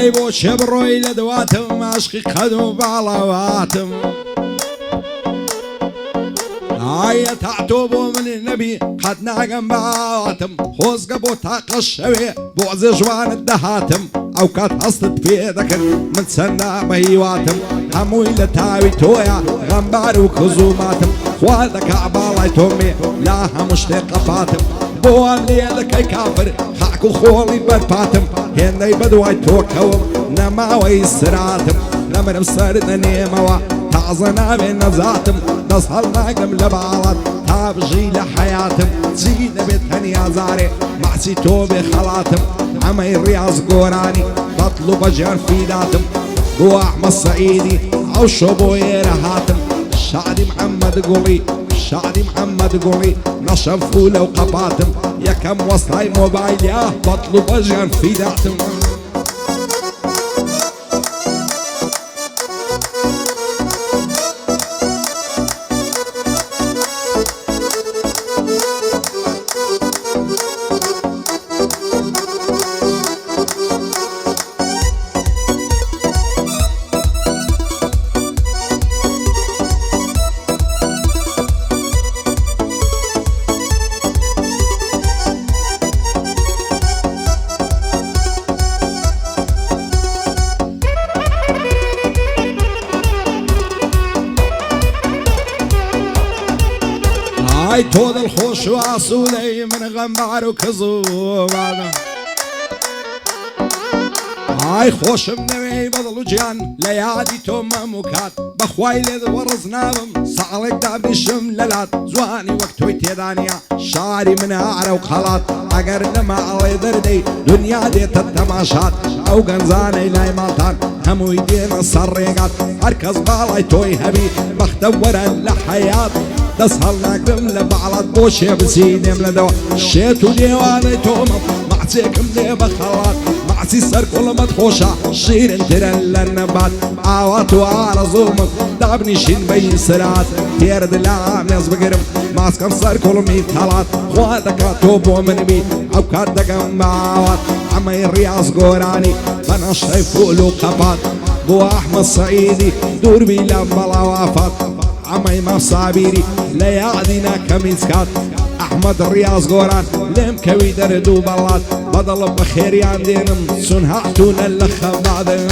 هاي بو شبروي لدواتم عشقي خدو بعلواتم هاي تعتوبوا من النبي خدنا جنباتم خوز قبو تاق الشوي بوعز جوان الدهاتم او كات حصلت في ذكر من سنة بهيواتم هموي لتاوي تويا غنبار وكزوماتم خوالك عبالاي تومي لا همشتق فاتم بوان ليلك كافر حاكو خولي برفاتم هني بدواي توكوم نماوي سراتم نمر بسردنا نيموا تعظنا بين نزاتم نصهلنا قم لبعض تابجي لحياتم زينا بتهنيا زاري معسي توبي خلاتم عمي الرياض قوراني تطلب جار في داتم بو احمد صعيدي او شبو يرهاتم الشعري محمد قولي الشعري محمد قولي نشف لو قباتم يا كم وصاي موبايل يا بطلب جار في داتم هاي تود الخوش وعسولي من غنبار وكزوم هاي خوش منوي بضلو جيان ليادي توم مكات بخواي لذ ورزناهم صعلك دابني شمللات زواني وقتو تيدانيا شعري من اعرى وخلات اگر لما علي دردي دنيا دي تتماشات او قنزاني لاي مالتان همو يدين الصريقات اركز بالاي توي هبي بختورا لحيات دسهلنا قدم لبعض بوشي بسيدم لدوا شيتو ديواني تومم معسيكم دي بخلات معسي سر كل مدخوشة شير انترن للنبات عوات وعرزومك دابني شين بين سرات تيرد اللعام ناس بقرم ماسكم سر كل ميتالات خواتك توبو من بيت او كادك معوات عمي الرياض قوراني بنا شايفو له قبات بو احمد صعيدي دور بي لما العوافات عمي ما صابيري ليعدينا كميسكات احمد الرياض قوران لم كوي دردو بلات بضل بخير ياندينم سنهاتون اللخبادن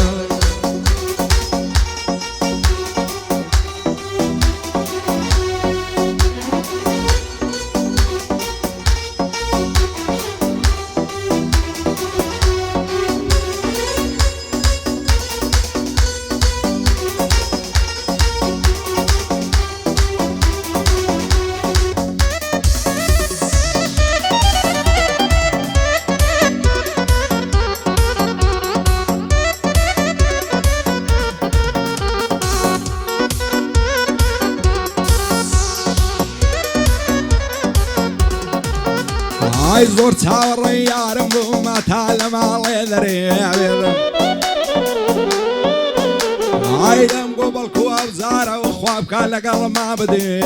هاي زور تاور يارم وما تعلم على ذريع هاي دم قبل كواب زارة وخواب كان لقل ما بدي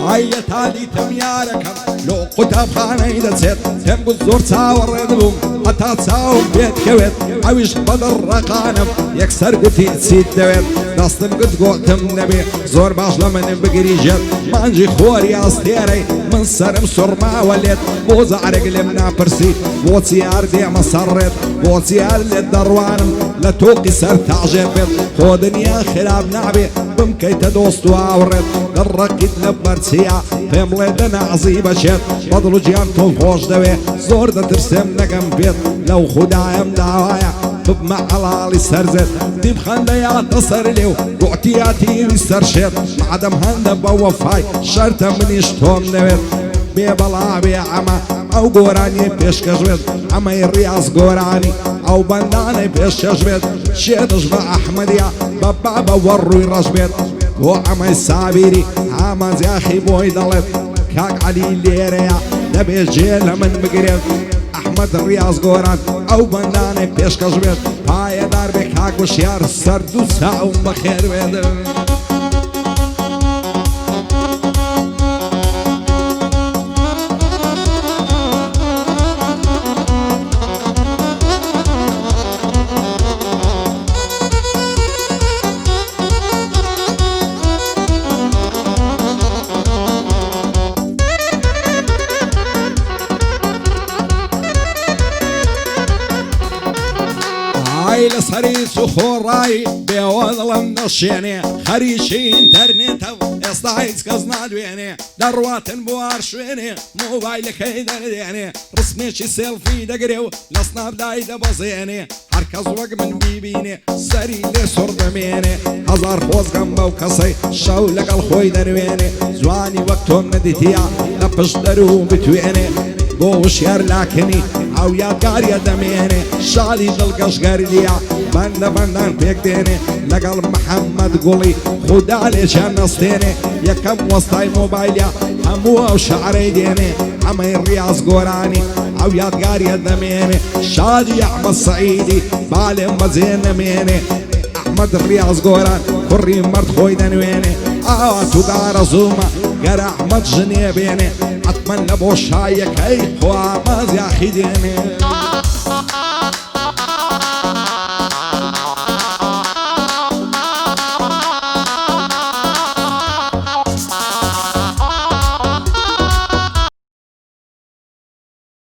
هاي تالي تميارك لو قطب خانة إذا سيت تم قد زور تاور يدلوم حتى تساوم بيت كويت عويش بدر رقانم يكسر قتي تسيد دويت دەستم گرت گۆتم نەبێ زۆر باش لە من بگریژێت مانجی خۆری ئەستێرەی من سرم سڕماوە لێت بۆ جارێک لێم ناپرسی بۆچی هەر دێمە سەڕێت بۆچی هەر لێت دەڕوانم لە تۆقی سەر تاژێت بێت خۆ دنیا خراپ نابێ بمکەیتە دۆست و ئاوڕێت گەڕەکیت لە بەرچیا پێم بڵێ دەنازی بەچێت بەدڵ و گیان تۆم خۆش دەوێ زۆر دەترسێم نەگەم بێت لەو خودایم داوایە ببمە عەڵاڵی سەرزێت دیم خەندەیاتە سەر لێو گوتیاتیوی سەرشێت معدەم هەندە بە وەفای شەرتە منیش تۆم نەوێت بێ بەڵاوێ ئەمە ئەو گۆرانی پێشکەژوێت ئەمەی ڕاز گۆرانی ئەو بەندانەی پێشکەژوێت شێدش بە ئەحمەدیە بە بابە وەڕووی ڕەش بێت بۆ ئەمەی ساویری ئامانجیاخی بۆی دەڵێت کاک عەلی لێرەیە دەبێت جێ لە من بگرێت ئەحمەد ڕاز گۆران ئەو بەندانەی پێشکەژوێت پایەدار بێ کاک وشیار سەرد و چاوم بەخێر بێت لەسەری سوخۆڕایی بێوە دڵم نەشێنێ خەریکی ئینتەرنێتە ئێستا هیچ کەس نادوێنێ دەڕواتن بۆ هەر شوێنێ مۆبایلەکەی دەردێنێ ڕسمێکی سێڵفی دەگرێ و لە سنابدای دەبەزێنێ هەر کەس وەک من بیبینێ سەری لێ سوڕ دەمێنێ هەزار خۆزگەم بەو کەسەی شەو لەگەڵ خۆی دەروێنێ جوانی وەک تۆم نەدیتیا لە پشت دەرو بتوێنێ بۆ وشیار لاکنی ئەو یادگاریە دەمێنێ شاڵی دڵگەشگەردیە بەندە بەندان پێک دێنێ لەگەڵ محەممەد گوڵی خودا لێچیان نەستێنێ یەکەم وەستای مۆبایلیا هەموو ئەو شعرەی دێنێ ئەمەی ڕاز گۆرانی ئەو یادگاریە دەمێنێ شادی ئەحمەد سەعیدی بالێم بەجێ نەمێنێ ئەحمەد ڕاز گۆران کوڕی مەرد خۆی دەنوێنێ ئاوا تو دارەزوومە گەر ئەحمەد ژنێ بێنێ حتمەن لە بۆ شایەکەی خوا مازیاخی دێنێ